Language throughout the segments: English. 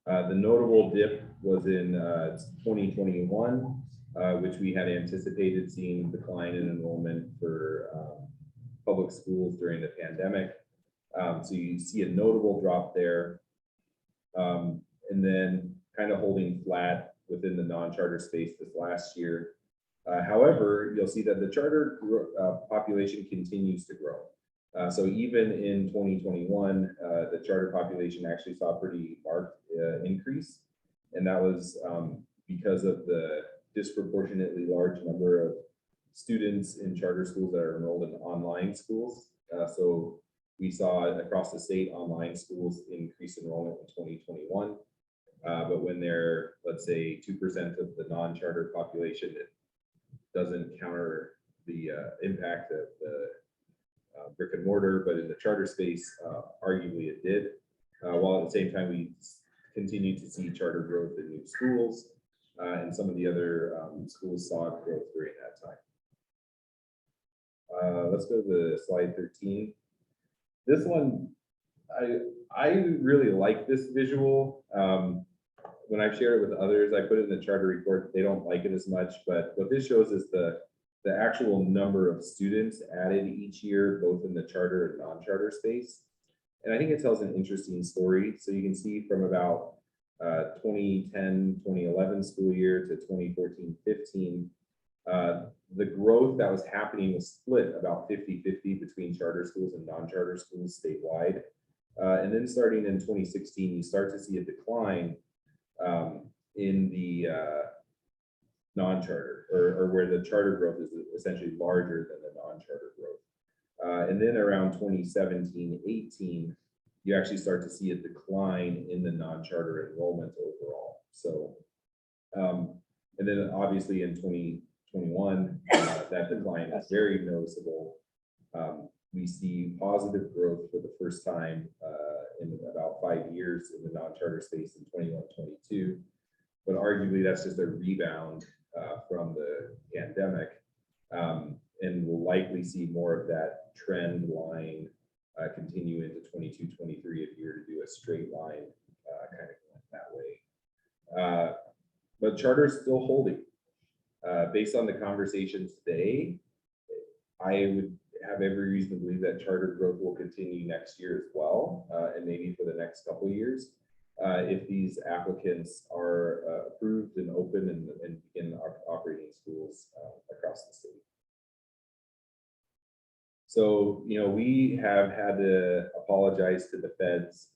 The notable dip was in 2021, which we had anticipated seeing decline in enrollment for public schools during the pandemic. So you see a notable drop there, and then kind of holding flat within the non-charter space this last year. However, you'll see that the charter population continues to grow. So even in 2021, the charter population actually saw a pretty marked increase, and that was because of the disproportionately large number of students in charter schools that are enrolled in online schools. So we saw across the state online schools increase enrollment in 2021, but when they're, let's say, 2% of the non-charter population, it doesn't counter the impact of the brick and mortar, but in the charter space, arguably it did. While at the same time, we continue to see charter growth in new schools, and some of the other schools saw growth during that time. Let's go to slide 13. This one, I really like this visual. When I've shared it with others, I put it in the charter report. They don't like it as much, but what this shows is the actual number of students added each year, both in the charter and non-charter space. And I think it tells an interesting story. So you can see from about 2010, 2011 school year to 2014, 15, the growth that was happening was split about 50-50 between charter schools and non-charter schools statewide. And then starting in 2016, you start to see a decline in the non-charter, or where the charter growth is essentially larger than the non-charter growth. And then around 2017, 18, you actually start to see a decline in the non-charter enrollment overall. So, and then obviously in 2021, that decline is very noticeable. We see positive growth for the first time in about 5 years in the non-charter space in 21, 22. But arguably that's just a rebound from the pandemic, and we'll likely see more of that trend line continue into 22, 23 if you were to do a straight line kind of going that way. But charter is still holding. Based on the conversation today, I would have every reason to believe that charter growth will continue next year as well, and maybe for the next couple of years, if these applicants are approved and open and begin operating schools across the state. So, you know, we have had to apologize to the feds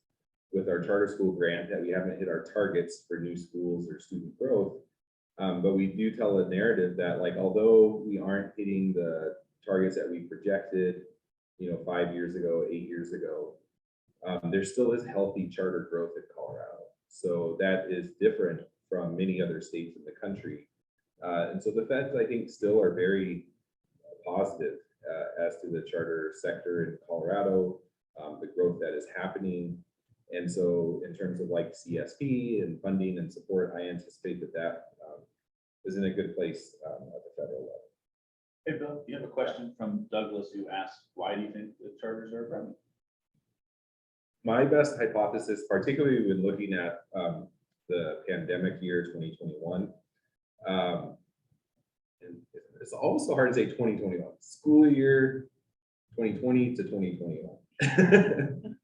with our charter school grant that we haven't hit our targets for new schools or student growth. But we do tell a narrative that, like, although we aren't hitting the targets that we projected, you know, 5 years ago, 8 years ago, there still is healthy charter growth in Colorado. So that is different from many other states in the country. And so the feds, I think, still are very positive as to the charter sector in Colorado, the growth that is happening. And so in terms of like CSP and funding and support, I anticipate that that is in a good place at the federal level. Hey, Bill, you have a question from Douglas who asked, why do you think the charters are growing? My best hypothesis, particularly when looking at the pandemic year 2021, and it's also hard to say 2021, school year 2020 to 2021.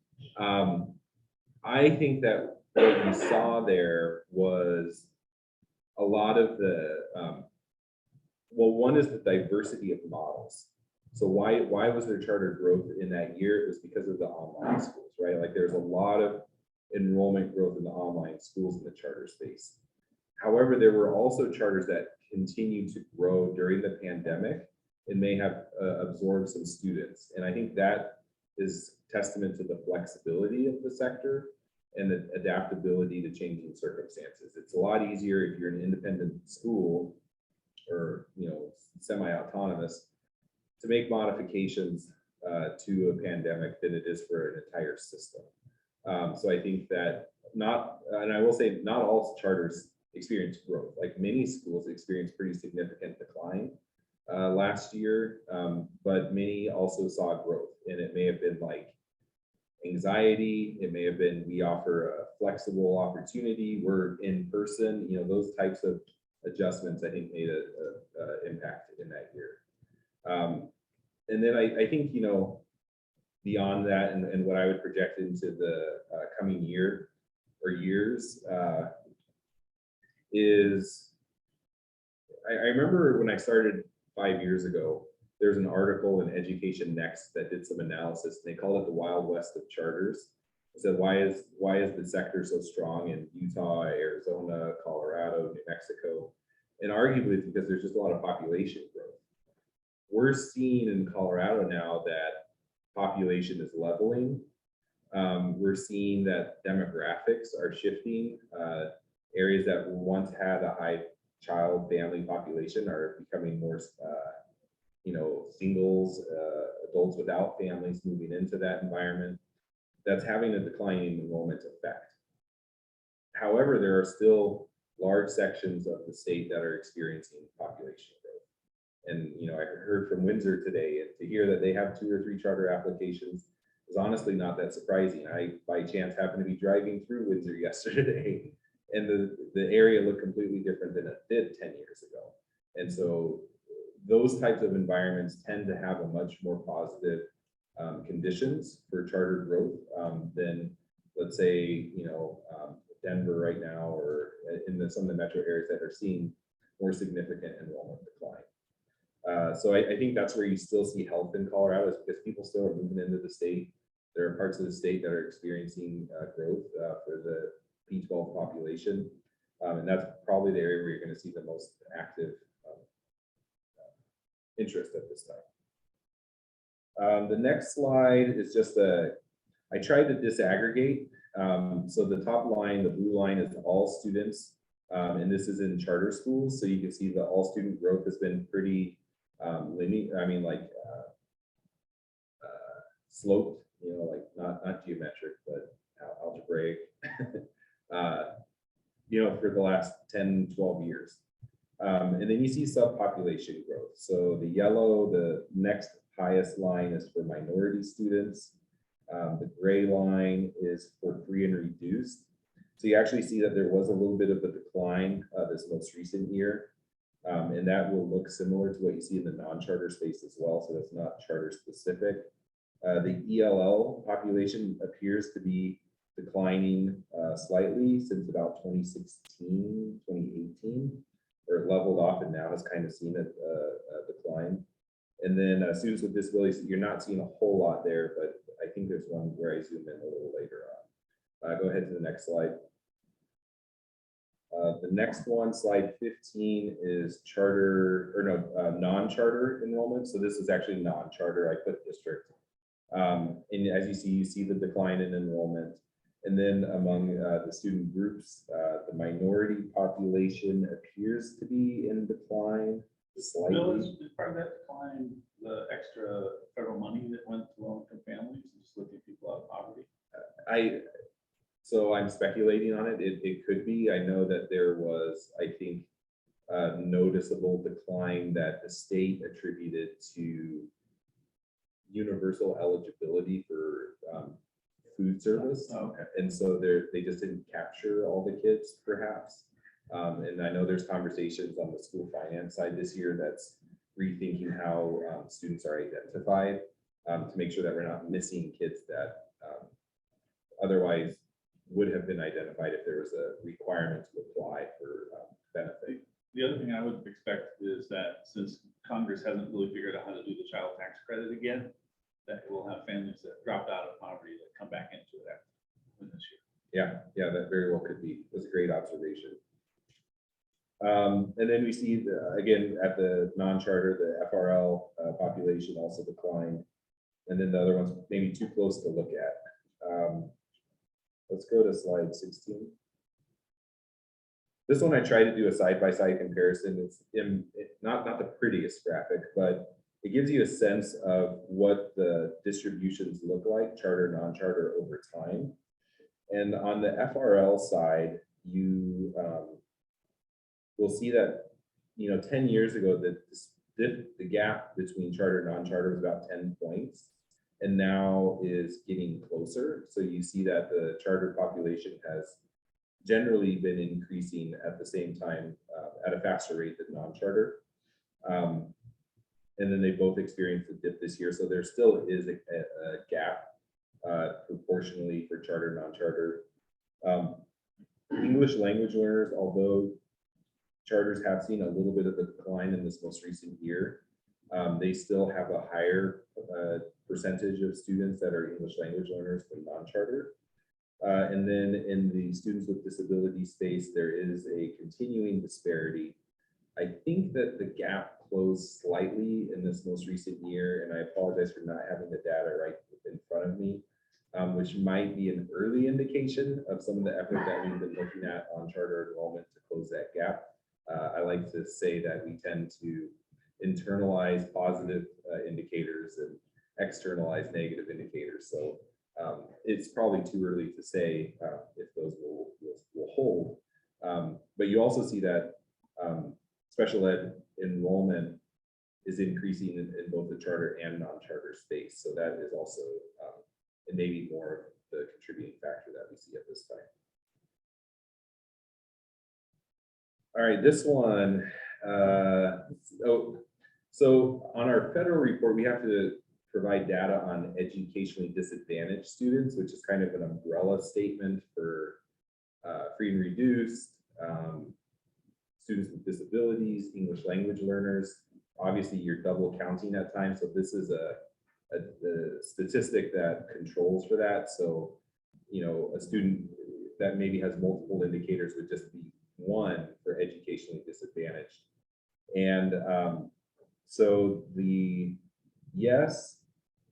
I think that what we saw there was a lot of the, well, one is the diversity of models. So why was there charter growth in that year? It was because of the online schools, right? Like there's a lot of enrollment growth in the online schools in the charter space. However, there were also charters that continued to grow during the pandemic and may have absorbed some students. And I think that is testament to the flexibility of the sector and the adaptability to changing circumstances. It's a lot easier if you're an independent school or, you know, semi-autonomous to make modifications to a pandemic than it is for an entire system. So I think that and I will say not all charters experience growth. Like many schools experienced pretty significant decline last year, but many also saw growth, and it may have been like anxiety. It may have been, we offer a flexible opportunity, we're in person, those types of adjustments, I think, made a impact in that year. And then I think, beyond that, and what I would project into the coming year or years is, I remember when I started 5 years ago, there's an article in Education Next that did some analysis, and they called it the Wild West of charters. It said, why is the sector so strong in Utah, Arizona, Colorado, New Mexico? And arguably it's because there's just a lot of population growth. We're seeing in Colorado now that population is leveling. We're seeing that demographics are shifting. Areas that once had a high child family population are becoming more singles, adults without families moving into that environment. That's having a declining enrollment effect. However, there are still large sections of the state that are experiencing population growth. And I heard from Windsor today, and to hear that they have 2 or 3 charter applications is honestly not that surprising. I, by chance, happened to be driving through Windsor yesterday, and the area looked completely different than it did 10 years ago. And so those types of environments tend to have a much more positive conditions for charter growth than, let's say, Denver right now, or in some of the metro areas that are seeing more significant enrollment decline. So I think that's where you still see health in Colorado, is because people still are moving into the state. There are parts of the state that are experiencing growth for the P12 population. And that's probably the area where you're going to see the most active interest at this time. The next slide is just I tried to disaggregate. So the top line, the blue line, is all students, and this is in charter schools. So you can see the all student growth has been pretty linear. I mean, like sloped, like not geometric, but algebraic, for the last 10, 12 years. And then you see subpopulation growth. So the yellow, the next highest line is for minority students. The gray line is for free and reduced. So you actually see that there was a little bit of a decline this most recent year. And that will look similar to what you see in the non-charter space as well. So that's not charter specific. The ELL population appears to be declining slightly since about 2016, 2018, where it leveled off and now has kind of seen a decline. And then students with disabilities, you're not seeing a whole lot there, but I think there's one where I zoom in a little later on. Go ahead to the next slide. The next one, slide 15, is non-charter enrollment. So this is actually non-charter. I put district. And as you see the decline in enrollment. And then among the student groups, the minority population appears to be in decline slightly. Bill, is part of that decline the extra federal money that went to low-income families and just lifting people out of poverty? So I'm speculating on it. It could be. I know that there was, I think, a noticeable decline that the state attributed to universal eligibility for food service. Oh, okay. And so they just didn't capture all the kids, perhaps. And I know there's conversations on the school finance side this year that's rethinking how students are identified to make sure that we're not missing kids that otherwise would have been identified if there was a requirement to apply for benefit. The other thing I would expect is that since Congress hasn't really figured out how to do the child tax credit again, that we'll have families that dropped out of poverty that come back into it after this year. Yeah, that very well could be. That's a great observation. And then we see, again, at the non-charter, the FRL population also declined. And then the other one's maybe too close to look at. Let's go to slide 16. This one I tried to do a side-by-side comparison. It's not the prettiest graphic, but it gives you a sense of what the distributions look like, charter, non-charter, over time. And on the FRL side, you will see that 10 years ago, the gap between charter and non-charter was about 10 points. and now is getting closer. So you see that the charter population has generally been increasing at the same time at a faster rate than non-charter. And then they both experienced a dip this year. So there still is a gap proportionally for charter, non-charter. English language learners, although charters have seen a little bit of a decline in this most recent year, they still have a higher percentage of students that are English language learners than non-charter. And then in the students with disability space, there is a continuing disparity. I think that the gap closed slightly in this most recent year, and I apologize for not having the data right in front of me, which might be an early indication of some of the effort that we've been looking at on charter enrollment to close that gap. I like to say that we tend to internalize positive indicators and externalize negative indicators. So it's probably too early to say if those will hold. But you also see that special ed enrollment is increasing in both the charter and non-charter space. So that is also and maybe more of the contributing factor that we see at this time. All right, this one. So on our federal report, we have to provide data on educationally disadvantaged students, which is kind of an umbrella statement for free and reduced, students with disabilities, English language learners. Obviously, you're double counting at times. So this is a statistic that controls for that. So, you know, a student that maybe has multiple indicators would just be one for educationally disadvantaged. And so the yes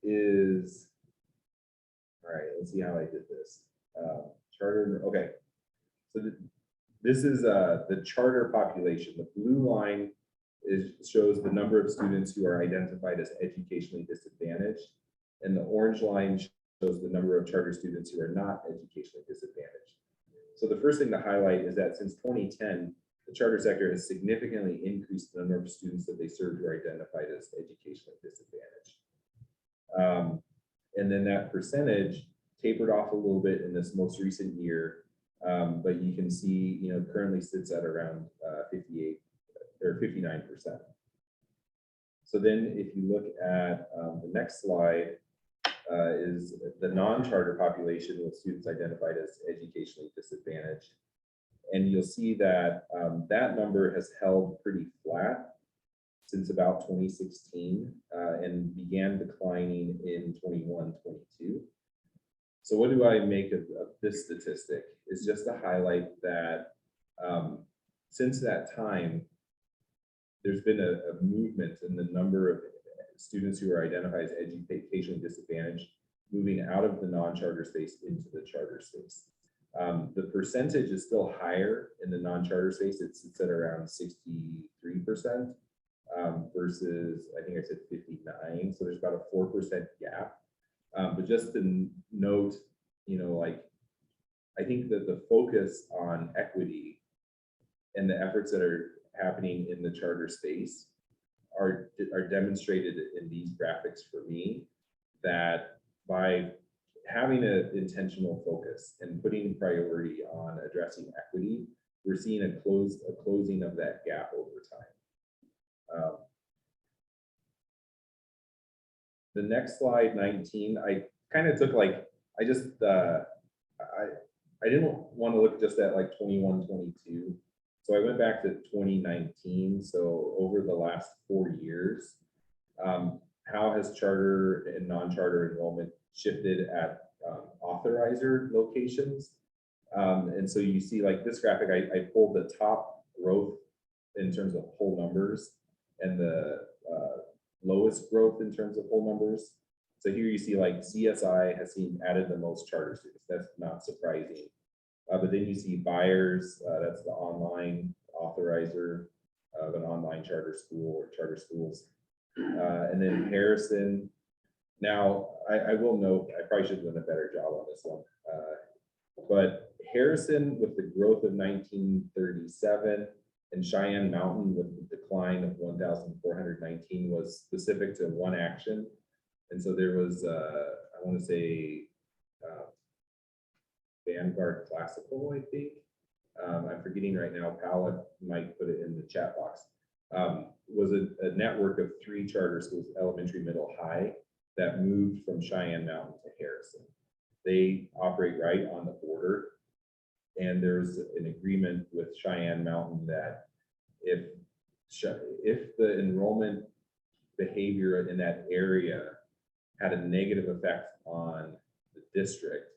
is, all right, let's see how I did this. Charter, okay. So this is the charter population. The blue line shows the number of students who are identified as educationally disadvantaged, and the orange line shows the number of charter students who are not educationally disadvantaged. So the first thing to highlight is that since 2010, the charter sector has significantly increased the number of students that they serve who are identified as educationally disadvantaged. And then that percentage tapered off a little bit in this most recent year, but you can see, you know, currently sits at around 58 or 59%. So then if you look at the next slide, is the non-charter population with students identified as educationally disadvantaged. And you'll see that that number has held pretty flat since about 2016 and began declining in 21-22. So what do I make of this statistic? Is just to highlight that since that time, there's been a movement in the number of students who are identified as educationally disadvantaged moving out of the non-charter space into the charter space. The percentage is still higher in the non-charter space. It's at around 63% versus, I think I said 59. So there's about a 4% gap. But just to note, you know, like, I think that the focus on equity and the efforts that are happening in the charter space are demonstrated in these graphics for me, that by having an intentional focus and putting priority on addressing equity, we're seeing a closing of that gap over time. The next slide, 19, I kind of took like, I didn't want to look just at like 21, 22. So I went back to 2019. So over the last 4 years, how has charter and non-charter enrollment shifted at Authorizer locations? And so you see, like this graphic, I pulled the top growth in terms of whole numbers and the lowest growth in terms of whole numbers. So here you see like CSI has added the most charter students. That's not surprising. But then you see buyers, that's the online authorizer of an online charter school or charter schools. And then Harrison. Now, I will note, I probably should have done a better job on this one. But Harrison with the growth of 1937 and Cheyenne Mountain with the decline of 1,419 was specific to one action. And so there was, I want to say, Vanguard Classical, I think. I'm forgetting right now, Pal might put it in the chat box. Was a network of 3 charter schools, elementary, middle, high, that moved from Cheyenne Mountain to Harrison. They operate right on the border. And there's an agreement with Cheyenne Mountain that if the enrollment behavior in that area had a negative effect on the district,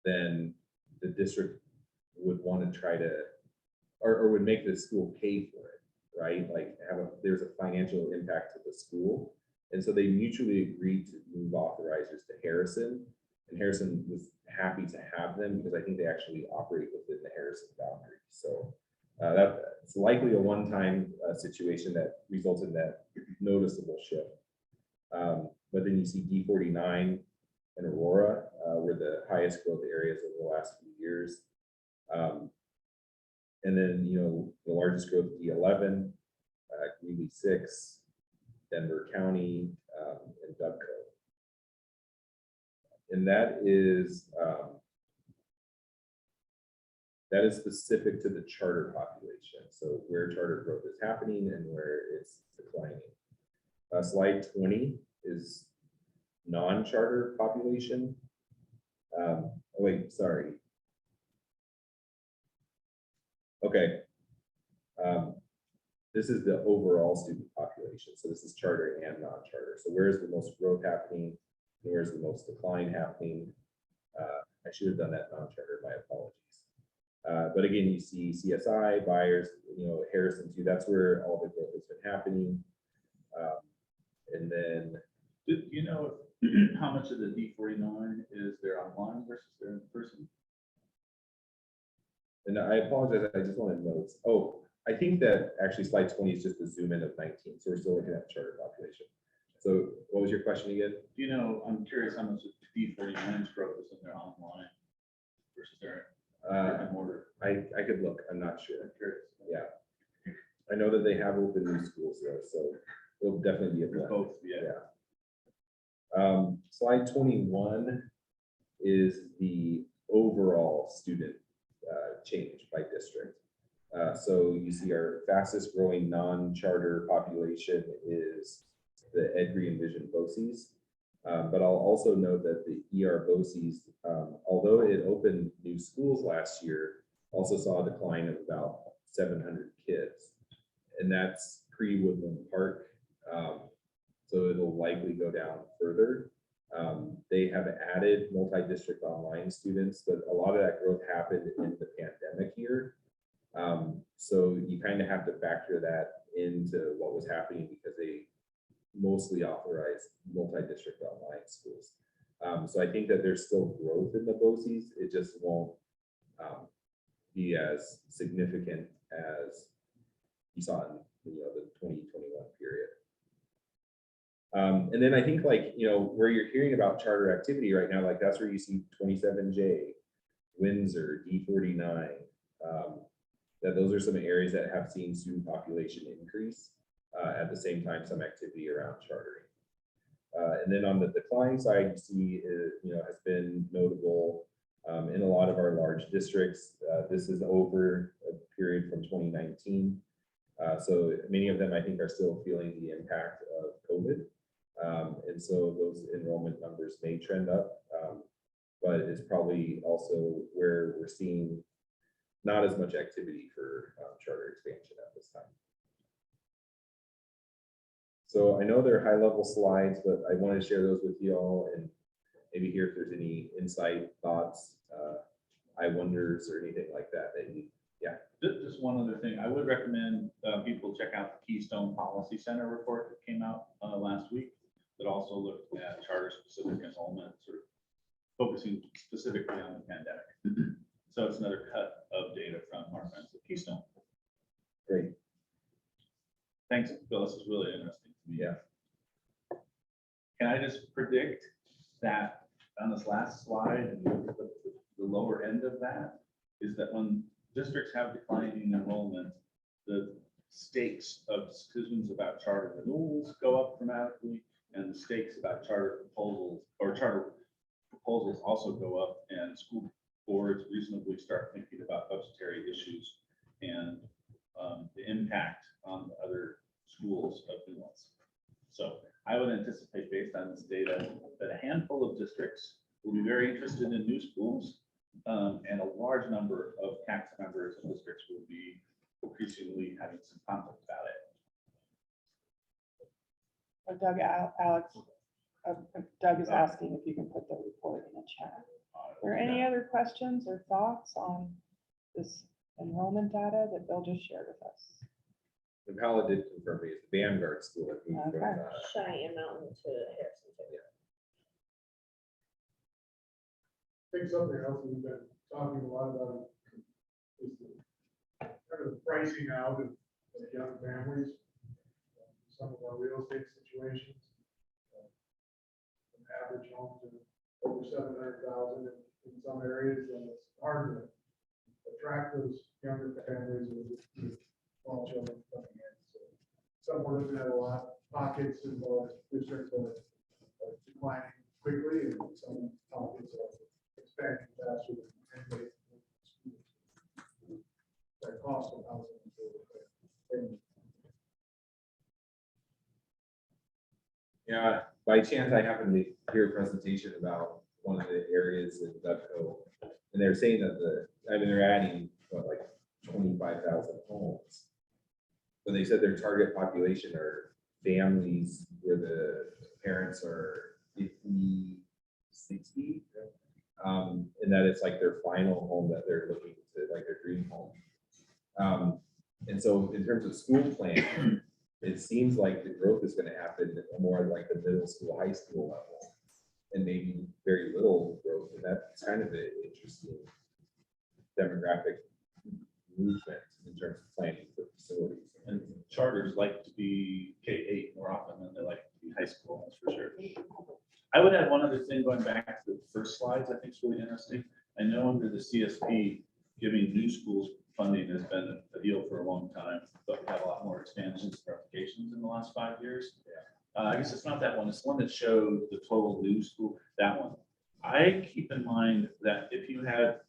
then the district would want to try to, or would make the school pay for it, right? Like there's a financial impact to the school. And so they mutually agreed to move authorizers to Harrison, and Harrison was happy to have them because I think they actually operate within the Harrison boundary. So that's likely a one-time situation that results in that noticeable shift. But then you see D49 and Aurora were the highest growth areas over the last few years. And then, the largest growth, D11, Greeley 6, Denver County, and Dubco. And that is specific to the charter population. So where charter growth is happening and where it's declining. Slide 20 is non-charter population. Wait, sorry. Okay. This is the overall student population. So this is charter and non-charter. So where's the most growth happening? Where's the most decline happening? I should have done that non-charter, my apologies. But again, you see CSI, Byers, Harrison too, that's where all the growth has been happening. And then, do you know how much of the D49 is there online versus there in person? And I apologize, I just wanted notes. Oh, I think that actually slide 20 is just a zoom in of 19. So we're still looking at charter population. So what was your question again? I'm curious how much of D49's growth is in there online versus there in order. I could look, I'm not sure. I'm curious. Yeah. I know that they have opened new schools though, so it'll definitely be a blend. Both, yeah. Slide 21 is the overall student change by district. So you see our fastest growing non-charter population is the Ed Green Vision BOCES. But I'll also note that the ER BOCES, although it opened new schools last year, also saw a decline of about 700 kids. And that's pre-Woodland Park. So it'll likely go down further. They have added multi-district online students, but a lot of that growth happened in the pandemic year. So you kind of have to factor that into what was happening because they mostly authorized multi-district online schools. So I think that there's still growth in the BOCES. It just won't be as significant as you saw in the 2021 period. And then I think where you're hearing about charter activity right now, like that's where you see 27J, Windsor, D49, that those are some areas that have seen student population increase. At the same time, some activity around chartering. And then on the decline side, you see has been notable in a lot of our large districts. This is over a period from 2019. So many of them, I think, are still feeling the impact of COVID. And so those enrollment numbers may trend up, but it's probably also where we're seeing not as much activity for charter expansion at this time. So I know they're high level slides, but I want to share those with you all and maybe hear if there's any insight, thoughts, I wonders or anything like that yeah. Just one other thing, I would recommend people check out the Keystone Policy Center report that came out last week that also looked at charter specific enrollment, sort of focusing specifically on the pandemic. So it's another cut of data from our friends at Keystone. Great. Thanks, Bill. This is really interesting to me. Yeah. Can I just predict that on this last slide, and the lower end of that is that when districts have declining enrollment, the stakes of decisions about charter renewals go up dramatically, and the stakes about charter proposals also go up, and school boards reasonably start thinking about budgetary issues and the impact on the other schools of new ones. So I would anticipate, based on this data, that a handful of districts will be very interested in new schools, and a large number of CACSA members and districts will be increasingly having some conflict about it. Doug, Alex, Doug is asking if you can put the report in the chat. Are there any other questions or thoughts on this enrollment data that Bill just shared with us? And Paula did confirm me, it's the Vanguard School. I think, Okay. Cheyenne Mountain to Harrison. I think something else we've been talking a lot about is the kind of the pricing out of young families. Some of our real estate situations. An average home to over 700,000 in some areas, and it's hard to attract those younger families with small children coming in. So some we're looking at a lot, pockets in the districts are declining quickly, and some pockets are expanding faster than that cost of housing. Yeah, by chance, I happened to hear a presentation about one of the areas in Dutco, and they're saying that they're adding, what, like 25,000 homes. But they said their target population are families where the parents are 50, 60, and that it's like their final home that they're looking to, like their dream home. And so in terms of school plan, it seems like the growth is going to happen more like the middle school, high school level, and maybe very little growth. And that's kind of an interesting demographic movement in terms of planning for facilities. And charters like to be K-8 more often than they like to be high school, that's for sure. I would add one other thing going back to the first slides, I think is really interesting. I know under the CSP, giving new schools funding has been a deal for a long time, but we have a lot more expansions for applications in the last 5 years. I guess it's not that one, it's the one that showed the total new school, that one. I keep in mind that if you had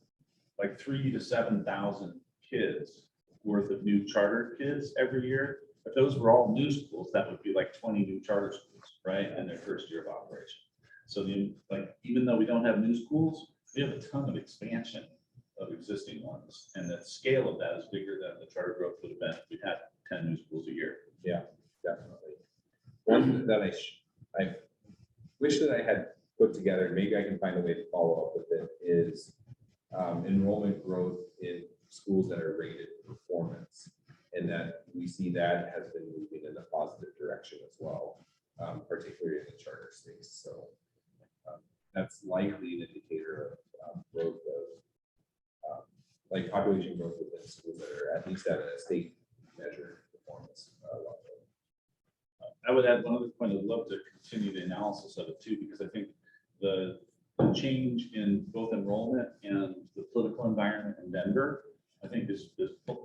like 3,000 to 7,000 kids worth of new charter kids every year, if those were all new schools, that would be like 20 new charter schools, right, in their first year of operation. So even though we don't have new schools, we have a ton of expansion of existing ones, and the scale of that is bigger than the charter growth would have been if we had 10 new schools a year. Yeah, definitely. One that I wish that I had put together, maybe I can find a way to follow up with it, is enrollment growth in schools that are rated performance, and that we see that has been moving in a positive direction as well, particularly in the charter space. So that's likely an indicator of growth of like population growth within schools that are at least at a state measured performance level. I would add one other point. I'd love to continue the analysis of it too, because I think the change in both enrollment and the political environment in Denver, I think is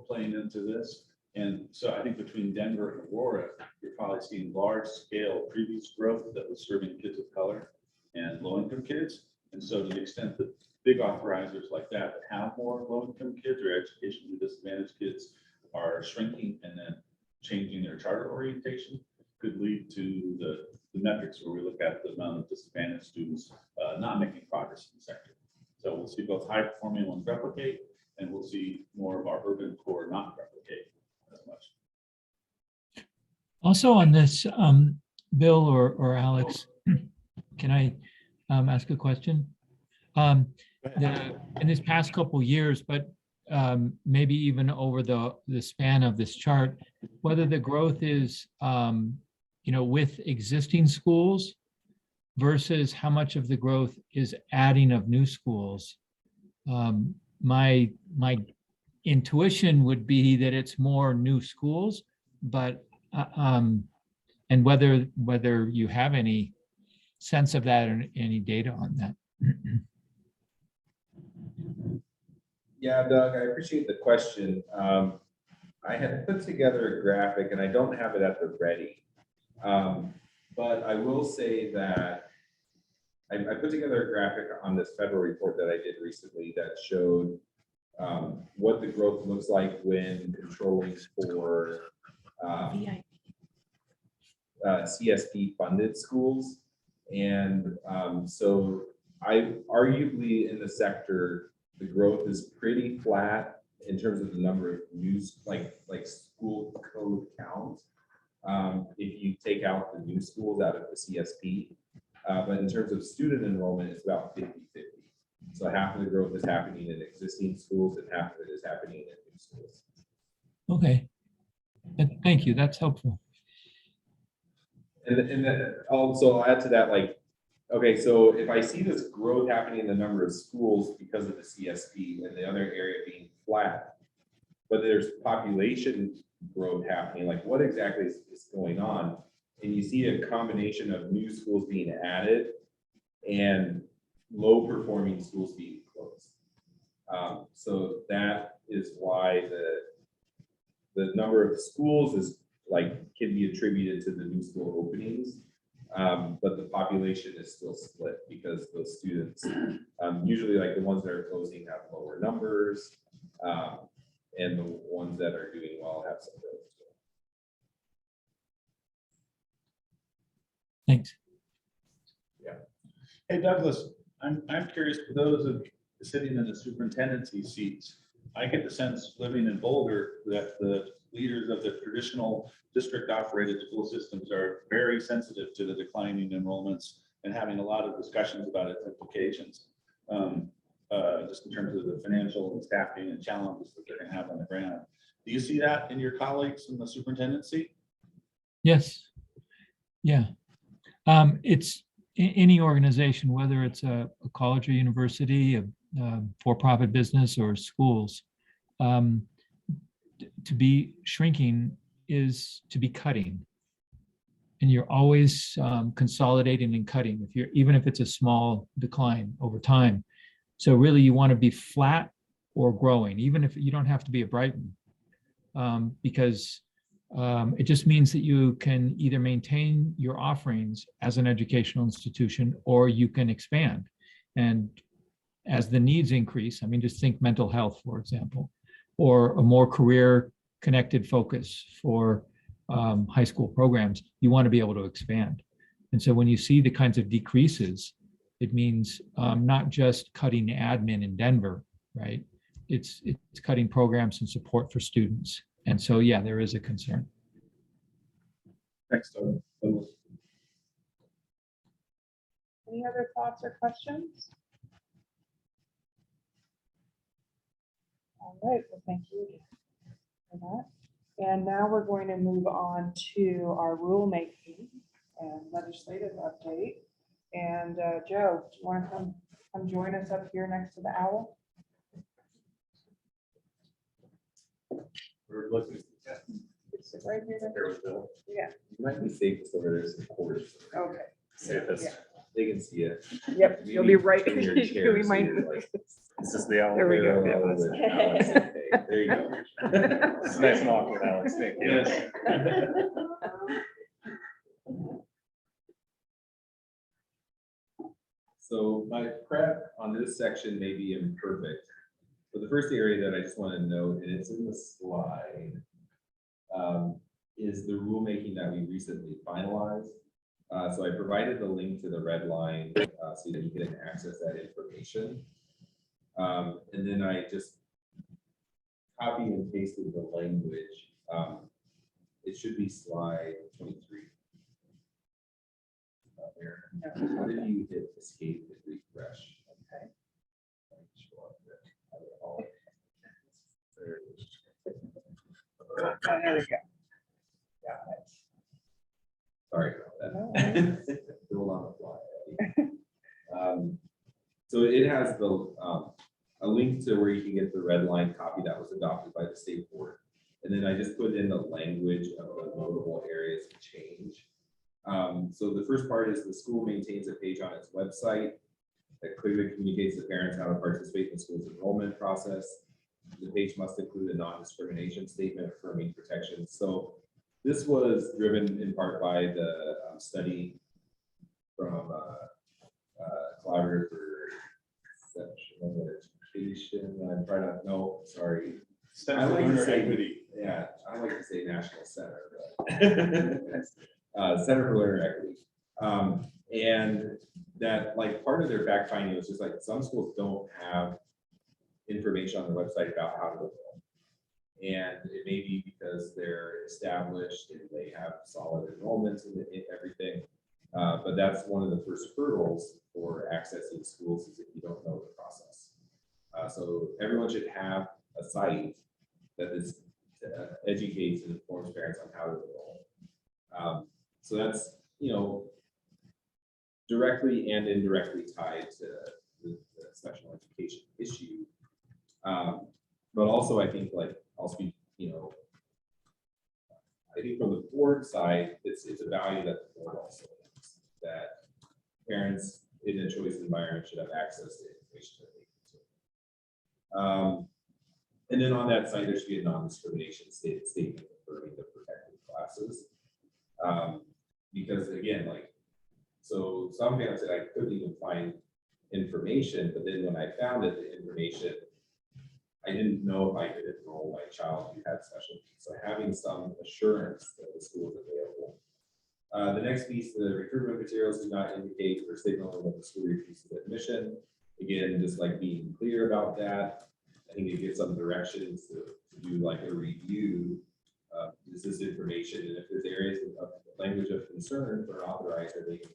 playing into this. And so I think between Denver and Aurora, you're probably seeing large scale previous growth that was serving kids of color and low income kids. And so to the extent that big authorizers like that have more low income kids or educationally disadvantaged kids are shrinking and then changing their charter orientation, could lead to the metrics where we look at the amount of disadvantaged students not making progress in the sector. So we'll see both high performing ones replicate, and we'll see more of our urban core not replicate as much. Also on this, Bill or Alex, can I ask a question? In this past couple years, but maybe even over the span of this chart, whether the growth is with existing schools versus how much of the growth is adding of new schools. My intuition would be that it's more new schools, but and whether you have any sense of that or any data on that. Yeah, Doug, I appreciate the question. I had put together a graphic, and I don't have it at the ready. But I will say that I put together a graphic on this federal report that I did recently that showed what the growth looks like when controlling for CSP funded schools. And so I arguably in the sector, the growth is pretty flat in terms of the number of new, like school code count. If you take out the new schools out of the CSP, but in terms of student enrollment, it's about 50-50. So half of the growth is happening in existing schools and half of it is happening in new schools. Okay. Thank you. That's helpful. And then also I'll add to that, like, okay, so if I see this growth happening in the number of schools because of the CSP and the other area being flat, but there's population growth happening, like what exactly is going on? And you see a combination of new schools being added and low performing schools being closed. So that is why the number of schools is like can be attributed to the new school openings, but the population is still split because those students, usually like the ones that are closing have lower numbers, and the ones that are doing well have some growth as well. Thanks. Hey, Douglas, I'm curious for those of sitting in the superintendency seats. I get the sense living in Boulder that the leaders of the traditional district operated school systems are very sensitive to the declining enrollments and having a lot of discussions about its implications. Just in terms of the financial and staffing and challenges that they're going to have on the ground. Do you see that in your colleagues in the superintendency? Yes. Yeah. It's any organization, whether it's a college or university, a for-profit business or schools, to be shrinking is to be cutting. And you're always consolidating and cutting, even if it's a small decline over time. So really you want to be flat or growing, even if you don't have to be a Brighton, because it just means that you can either maintain your offerings as an educational institution or you can expand. And as the needs increase, I mean, just think mental health, for example, or a more career connected focus for high school programs, you want to be able to expand. And so when you see the kinds of decreases, it means not just cutting admin in Denver, right? It's cutting programs and support for students. And so, yeah, there is a concern. Thanks, Doug. Any other thoughts or questions? All right, well, thank you for that. And now we're going to move on to our rulemaking and legislative update. And Joe, do you want to come join us up here next to the owl? We're looking. Sit right here. Yeah. You might be safest over there, some quarters. Okay. Safest. Yeah. They can see it. Yep. You'll be right. In your chair, You'll be so mine. you're like, This is the owl. There we go. "Oh, Yeah. with Alex and Kay." There you go. It's nice and awkward, Alex. Thank you. Yes. So my prep on this section may be imperfect, but the first area that I just want to note, and it's in the slide, is the rulemaking that we recently finalized. So I provided the link to the red line so that you can access that information. And then I just copied and pasted the language. It should be slide 23. There. What if you hit escape and refresh? Okay. There we go. Got it. Sorry about No that. Still on the fly. So it has the a link to where you can get the red line copy that was adopted by the state board. And then I just put in the language of the notable areas of change. So the first part is the school maintains a page on its website that clearly communicates to parents how to participate in the school's enrollment process. The page must include a non-discrimination statement affirming protections. So This was driven in part by the study from Collaborative for Exceptional Education. I'm trying to, no, sorry. Center I for like to Learner say- Equity. Yeah, I like to say National Center, but Center for Learner Equity. And that, like, part of their fact finding was just like, some schools don't have information on their website about how to enroll. And it may be because they're established and they have solid enrollments and everything. But that's one of the first hurdles for accessing schools is if you don't know the process. So everyone should have a site that is educates and informs parents on how to enroll. So that's, you know, directly and indirectly tied to the special education issue. But also I think, like, I'll speak, you know, I think from the board side, it's a value that the board also has, that parents in a choice environment should have access to information that they consume. And then on that side, there should be a non-discrimination statement affirming the protected classes. Because again, like, so some parents said I couldn't even find information, but then when I found it, the information, I didn't know if I could enroll my child who had special needs. So having some assurance that the school is available. The next piece, the recruitment materials do not indicate or signal that the school refuses admission. Again, just like being clear about that. I think it gives some directions to do like a review. Is this information, and if there's areas of language of concern for an authorizer, they can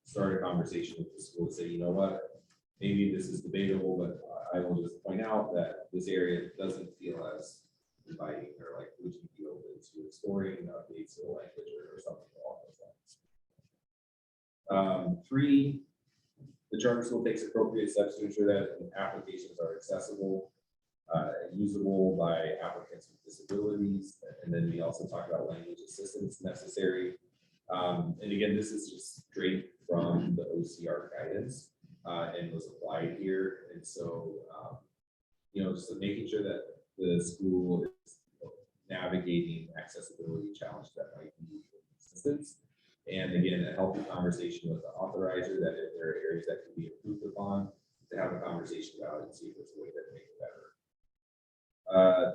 start a conversation with the school and say, you know what, maybe this is debatable, but I will just point out that this area doesn't feel as inviting, or like, would you be open to exploring updates to the language or something along those lines. 3, the charter school takes appropriate steps to ensure that applications are accessible and usable by applicants with disabilities. And then we also talk about language assistance necessary. And again, this is just straight from the OCR guidance and was applied here. And so, you know, just making sure that the school is navigating accessibility challenges that might be assistance. And again, a healthy conversation with the authorizer that if there are areas that can be improved upon, to have a conversation about it and see if there's a way to make it better.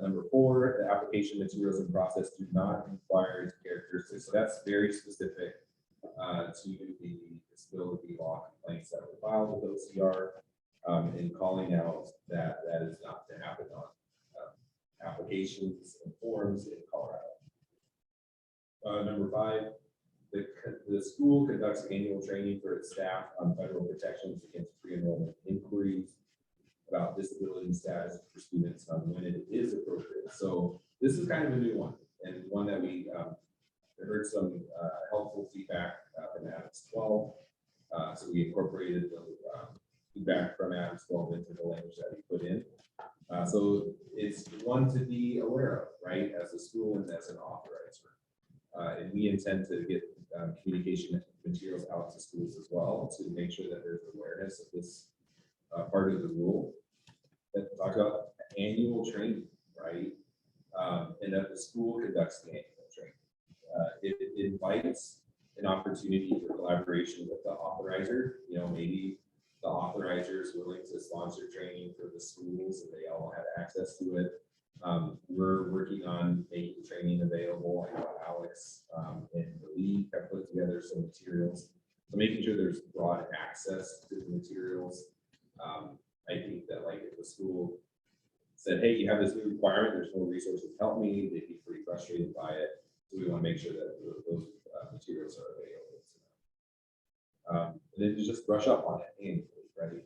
Number 4, the application materials and process do not require characteristics. So that's very specific to the disability law complaints that were filed with OCR, and calling out that that is not to happen on applications and forms in Colorado. Number 5, the school conducts annual training for its staff on federal protections against pre-enrollment inquiries about disability status for students on when it is appropriate. So this is kind of a new one, and one that we heard some helpful feedback from Adams 12. So we incorporated the feedback from Adams 12 into the language that we put in. So it's one to be aware of, right, as a school and as an authorizer. And we intend to get communication materials out to schools as well to make sure that there's awareness of this part of the rule that talks about annual training, right? And that the school conducts the annual training. It invites an opportunity for collaboration with the authorizer. You know, maybe the authorizer is willing to sponsor training for the schools and they all have access to it. We're working on making training available. I know Alex and the league have put together some materials. So making sure there's broad access to the materials. I think that, like, if the school said, hey, you have this new requirement, there's no resources to help me, they'd be pretty frustrated by it. So we want to make sure that those materials are available to them. And then just brush up on it annually, right?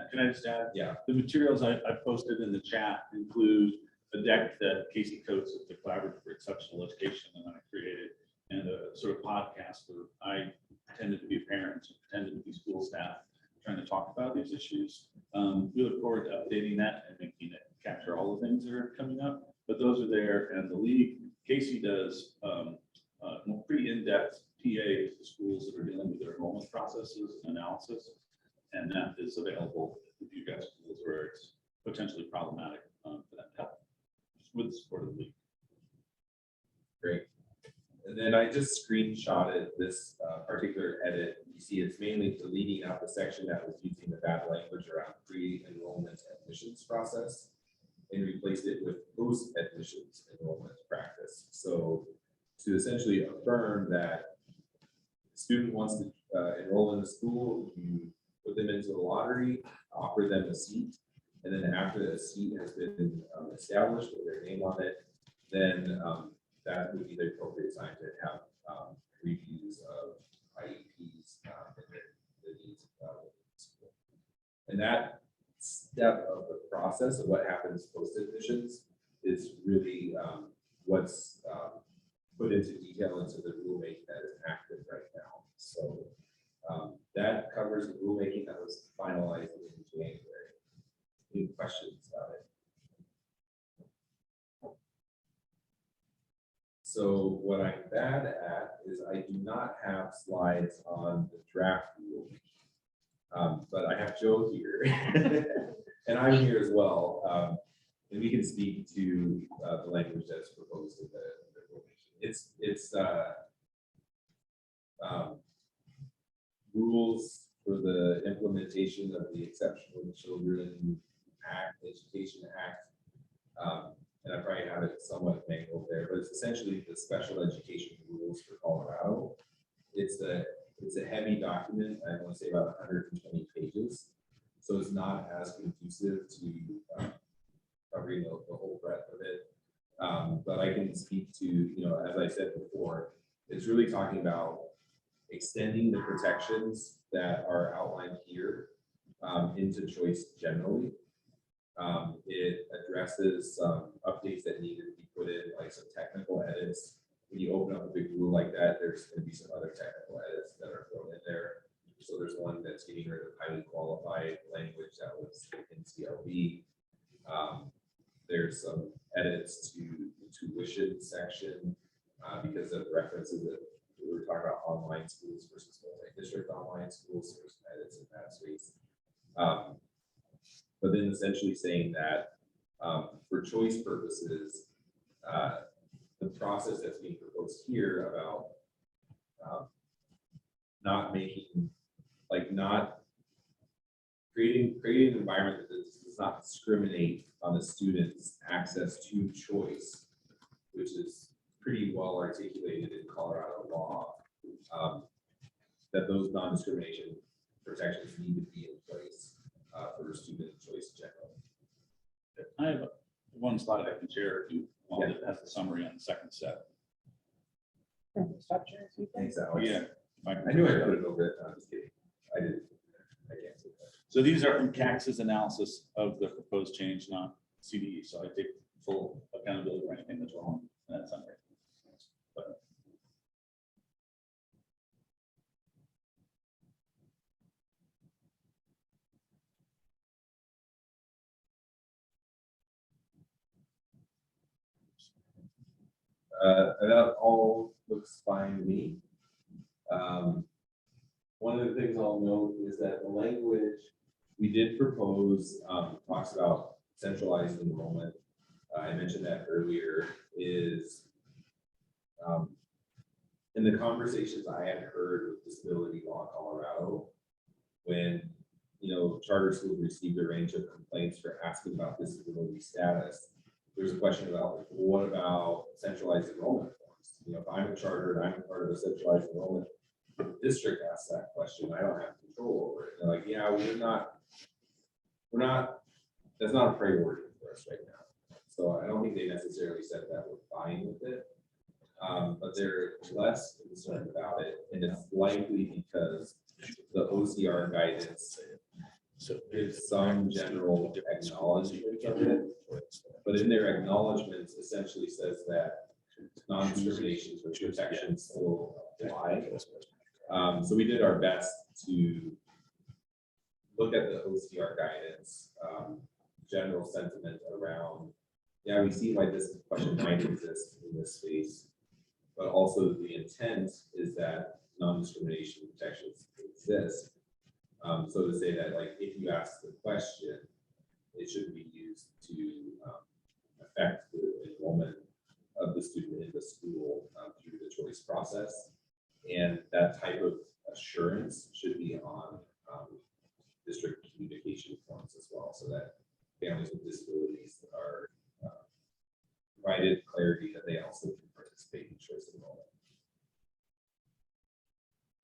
Can I just add? Yeah. The materials I posted in the chat include a deck that Casey Coates of the Collaborative for Exceptional Education and I created, and a sort of podcast where I pretended to be parents and pretended to be school staff trying to talk about these issues. We look forward to updating that and making it capture all the things that are coming up, but those are there. And the league, Casey does pretty in-depth PA to schools that are dealing with their enrollment processes and analysis. And that is available if you guys schools where it's potentially problematic for them to help with the support of the league. And I just screenshotted this particular edit. You see it's mainly deleting out the section that was using the bad language around pre-enrollment admissions process and replaced it with post-admissions enrollment practice. So to essentially affirm that the student wants to enroll in the school, you put them into the lottery, offer them a seat, and then after the seat has been established with their name on it, then that would be the appropriate time to have reviews of IEPs and the needs of the school. And that step of the process of what happens post admissions is really what's put into detail into the rulemaking that is active right now. So that covers the rulemaking that was finalized in January. Any questions about it? So what I'm bad at is I do not have slides on the draft rule. But I have Joe here and I'm here as well. And we can speak to the language that's proposed in the rulemaking. It's rules for the implementation of the Exceptional Children Act, Education Act. And I probably have it somewhat mangled there, but it's essentially the special education rules for Colorado. It's a heavy document. I want to say about 120 pages. So it's not as conducive to covering the whole breadth of it. But I can speak to, as I said before, it's really talking about extending the protections that are outlined here into choice generally. It addresses some updates that needed to be put in, like some technical edits. When you open up a big rule like that, there's going to be some other technical edits that are thrown in there. So there's one that's getting rid of highly qualified language that was in CLB. There's some edits to the tuition section because of references that we were talking about online schools versus multi-district online schools. There's some edits in that space. But then essentially saying that for choice purposes, the process that's being proposed here about not creating an environment that does not discriminate on the student's access to choice, which is pretty well articulated in Colorado law, that those non-discrimination protections need to be in place for student choice generally. I have one slide I can share if you want. It has the summary on the second set. Thanks, Alex. Yeah. I knew I put it over it. I'm just kidding. I didn't. I can't say that. So these are from CACSA's analysis of the proposed change, not CDE. So I take full accountability for anything that's wrong in that summary. But that all looks fine to me. One of the things I'll note is that the language we did propose talks about centralized enrollment. I mentioned that earlier is in the conversations I had heard with Disability Law Colorado, when charter schools received a range of complaints for asking about disability status. There's a question about, like, what about centralized enrollment forms? If I'm a charter and I'm a part of a centralized enrollment, if the district asks that question, I don't have control over it. They're like, yeah, we're not, that's not a priority for us right now. So I don't think they necessarily said that we're fine with it. But they're less concerned about it. And it's likely because the OCR guidance gives some general acknowledgement of it. But in their acknowledgements essentially says that non-discrimination protections still apply. So we did our best to look at the OCR guidance, general sentiment around, yeah, we see why this question might exist in this space, but also the intent is that non-discrimination protections exist. So to say that, like, if you ask the question, it shouldn't be used to affect the enrollment of the student in the school through the choice process. forms as well, so that families with disabilities are provided clarity that they also can participate in choice enrollment.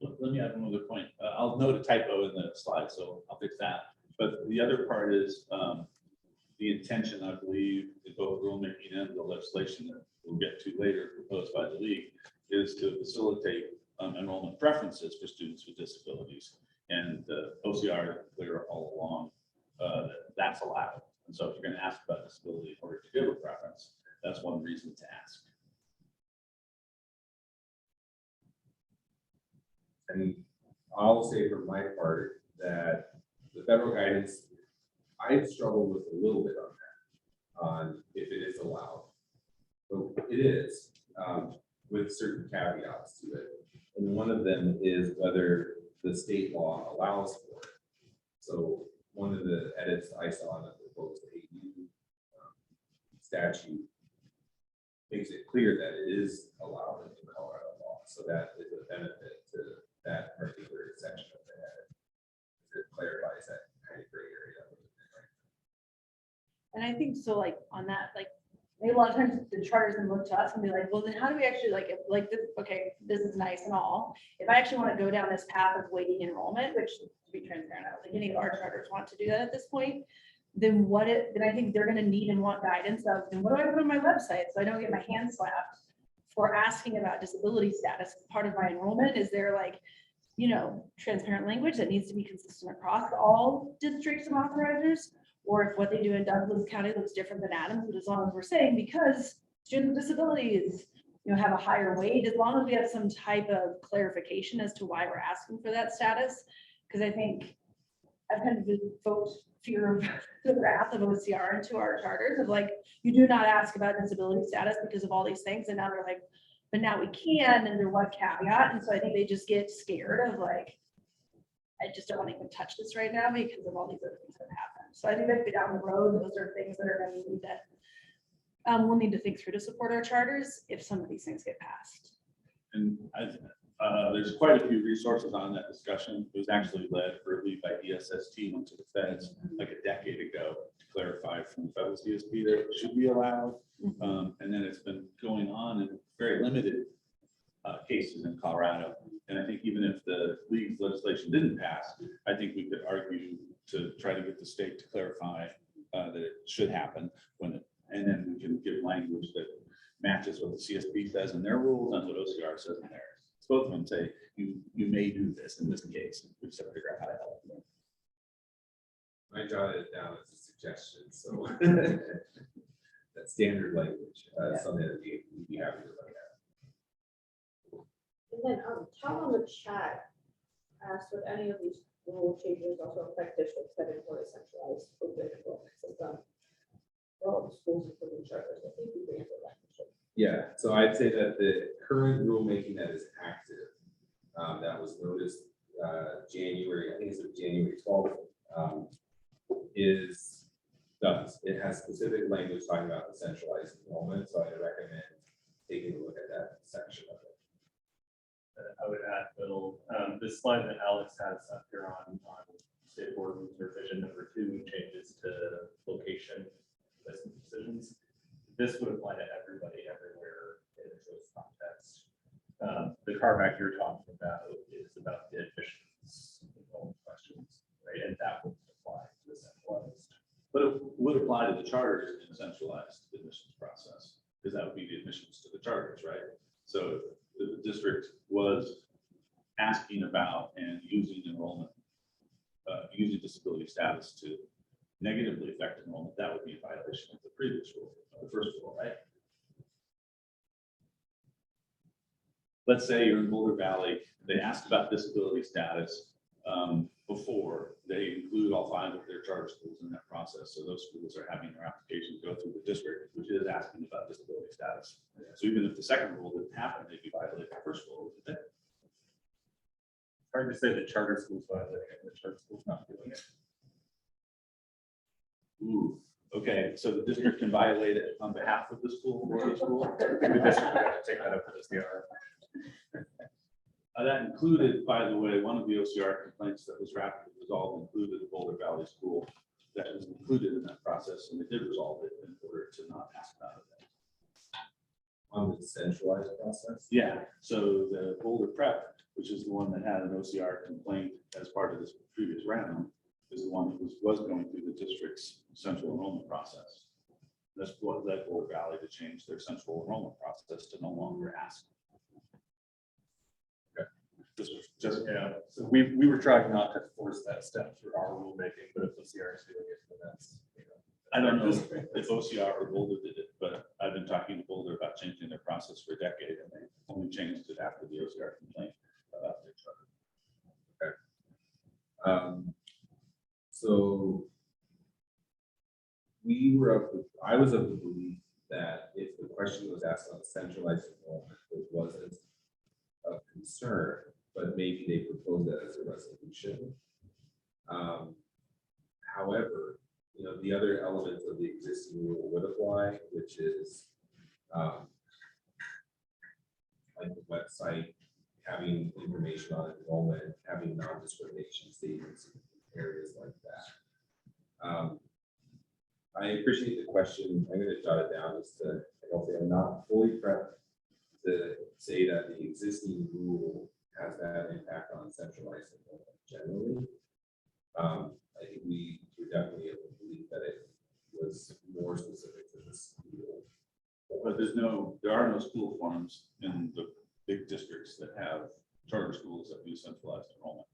Let me add one other point. I'll note a typo in the slide, so I'll fix that. But the other part is the intention, I believe, in both rulemaking and the legislation that we'll get to later proposed by the league, is to facilitate enrollment preferences for students with disabilities. And the OCR clear all along that that's allowed. And so if you're going to ask about disability in order to give a preference, that's one reason to ask. And I'll say for my part that the federal guidance, I've struggled with a little bit on that, on if it is allowed. So it is, with certain caveats to it. And one of them is whether the state law allows for it. So one of the edits I saw in the proposed AU statute makes it clear that it is allowed in Colorado law. So that is a benefit to that particular section of the edit. It clarifies that kind of gray area. And I think so, like, on that, like, maybe a lot of times the charters can look to us and be like, well, then how do we actually, like, if, like, this, okay, this is nice and all. If I actually want to go down this path of weighting enrollment, which, to be transparent, I don't think any of our charters want to do that at this point, then then I think they're gonna need and want guidance of, then what do I put on my website so I don't get my hand slapped for asking about disability status as part of my enrollment? Is there, like, you know, transparent language that needs to be consistent across all districts and authorizers? Or if what they do in Douglas County looks different than Adams, but as long as we're saying, because students with disabilities, you know, have a higher weight, as long as we have some type of clarification as to why we're asking for that status. Because I think I've kind of invoked fear of the wrath of OCR into our charters of, like, you do not ask about disability status because of all these things. And now they're like, but now we can, under what caveat? And so I think they just get scared of, like, I just don't want to even touch this right now because of all these other things that happen. So I think that down the road, those are things that are going to need that we'll need to think through to support our charters if some of these things get passed. And there's quite a few resources on that discussion. It was actually led early by ESST, went to the feds like a decade ago to clarify from the federal CSP that it should be allowed. And then it's been going on in very limited cases in Colorado. And I think even if the league's legislation didn't pass, I think we could argue to try to get the state to clarify that it should happen and then we can give language that matches what the CSP says in their rules and what OCR says in theirs. Both of them say you may do this in this case. We just have to figure out how to help them. I jotted it down as a suggestion, so that standard language, something that we'd be happy to look at. And then Tom on the chat asked, would any of these rule changes also affect districts that employ a centralized open enrollment system? All the schools, including charters. I think we answered that question. Yeah, so I'd say that the current rulemaking that is active, that was noticed January, I think it's January 12th, it has specific language talking about the centralized enrollment, so I recommend taking a look at that section of it. I would add, Bill, this slide that Alex has up here on state board revision number 2 changes to location placement decisions. This would apply to everybody everywhere in a choice context. The carve-back you're talking about is about the admissions questions, right? And that would apply to the centralized. But it would apply to the charters in the centralized admissions process, because that would be the admissions to the charters, right? So if the district was asking about and using enrollment, using disability status to negatively affect enrollment, that would be a violation of the previous rule, the first rule, right? Let's say you're in Boulder Valley, they asked about disability status before they include all 5 of their charter schools in that process. So those schools are having their applications go through the district, which is asking about disability status. So even if the second rule didn't happen, they'd be violating the first rule, wouldn't they? Hard to say the charter schools violating it, the charter schools not doing it. Ooh, okay, so the district can violate it on behalf of the school or the school? The district would have to take that up with the CR. That included, by the way, one of the OCR complaints that was rapidly resolved included the Boulder Valley School included in that process, and they did resolve it in order to not ask about it. On the centralized process? Yeah, so the Boulder Prep, which is the one that had an OCR complaint as part of this previous round, is the one that was going through the district's central enrollment process. That's what led Boulder Valley to change their central enrollment process to no longer ask. Okay. Just, yeah, so we were trying not to force that step through our rulemaking, but if the CR is doing it, then that's, you know. I don't know if OCR or Boulder did it, but I've been talking to Boulder about changing their process for a decade, and they only changed it after the OCR complaint about their charter. So I was of the belief that if the question was asked on centralized enrollment, it wasn't of concern, but maybe they proposed that as a resolution. However, you know, the other elements of the existing rule would apply, which is like the website, having information on enrollment, having non-discrimination statements in areas like that. I appreciate the question. I'm going to jot it down just to, hopefully I'm not fully prepped to say that the existing rule has that impact on centralized enrollment generally. I think we definitely believe that it was more specific to this rule. But there are no school forms in the big districts that have charter schools that do centralized enrollment.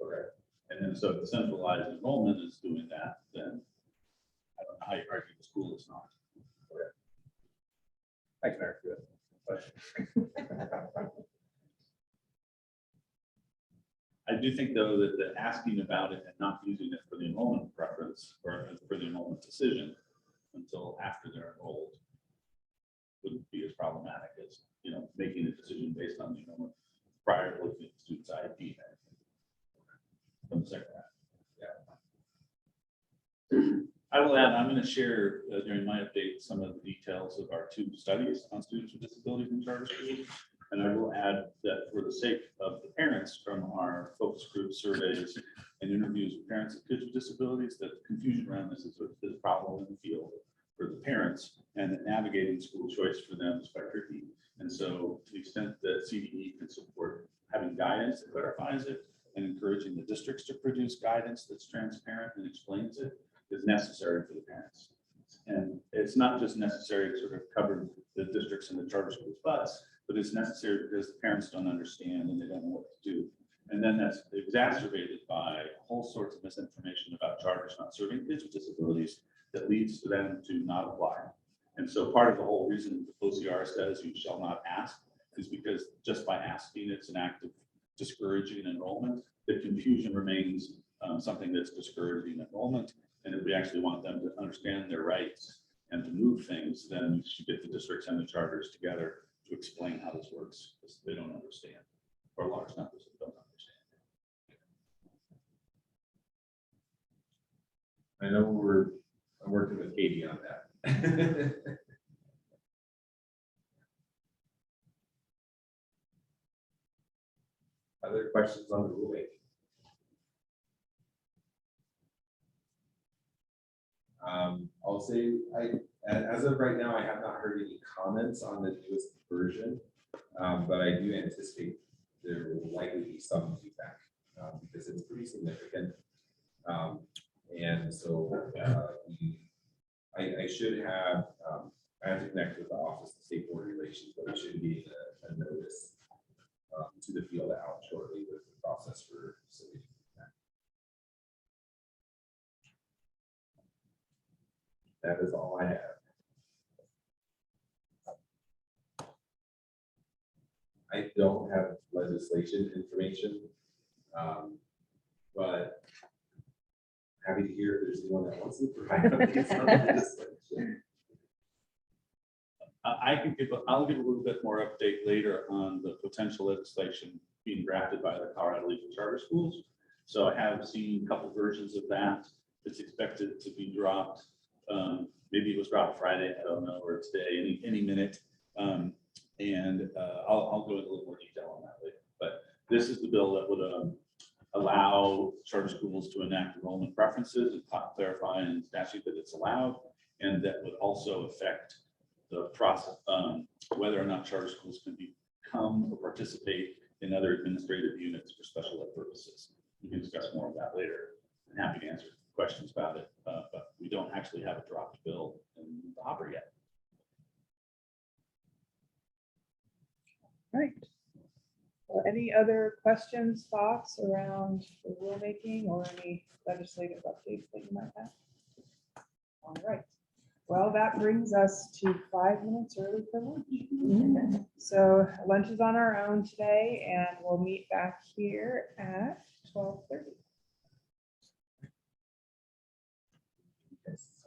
Okay. And then so if the centralized enrollment is doing that, then I don't know how you argue the school is not. Okay. I can argue it. I do think, though, that the asking about it and not using it for the enrollment preference or for the enrollment decision until after they're enrolled wouldn't be as problematic as, you know, making a decision based on the enrollment prior to looking at the student's IEP. From the second half. Yeah. I will add, I'm going to share during my update some of the details of our 2 studies on students with disabilities in charter schools. And I will add that for the sake of the parents from our focus group surveys and interviews with parents of kids with disabilities, that the confusion around this is a problem in the field for the parents, and that navigating school choice for them is quite tricky. And so to the extent that CDE can support having guidance that clarifies it and encouraging the districts to produce guidance that's transparent and explains it is necessary for the parents. And it's not just necessary to sort of cover the districts and the charter schools' butts, but it's necessary because the parents don't understand and they don't know what to do. And then that's exacerbated by all sorts of misinformation about charters not serving kids with disabilities that leads to them to not apply. And so part of the whole reason the OCR says you shall not ask is because just by asking, it's an act of discouraging enrollment. The confusion remains something that's discouraging enrollment. And if we actually want them to understand their rights and to move things, then we should get the districts and the charters together to explain how this works, because they don't understand, or large numbers that don't understand. I know I'm working with Katie on that. Other questions on the rulemaking? I'll say, as of right now, I have not heard any comments on the newest version, but I do anticipate there will likely be some feedback because it's pretty significant. And so I should have, I have to connect with the Office of State Board Relations, but we should be a notice to the field out shortly with the process for submitting that. That is all I have. I don't have legislation information, but happy to hear if there's anyone that wants to provide updates on legislation. I'll give a little bit more update later on the potential legislation being drafted by the Colorado League of Charter Schools. So I have seen a couple versions of that. It's expected to be dropped. Maybe it was dropped Friday, I don't know, or today, any minute. I'll go into a little more detail on that later. But this is the bill that would allow charter schools to enact enrollment preferences and clarify in statute that it's allowed. And that would also affect the process, whether or not charter schools can become or participate in other administrative units for special ed purposes. We can discuss more of that later. I'm happy to answer questions about it, but we don't actually have a draft bill in the hopper yet. Right. Well, any other questions, thoughts around the rulemaking or any legislative updates that you might have? All right. Well, that brings us to 5 minutes early for lunch. So lunch is on our own today, and we'll meet back here at 12:30.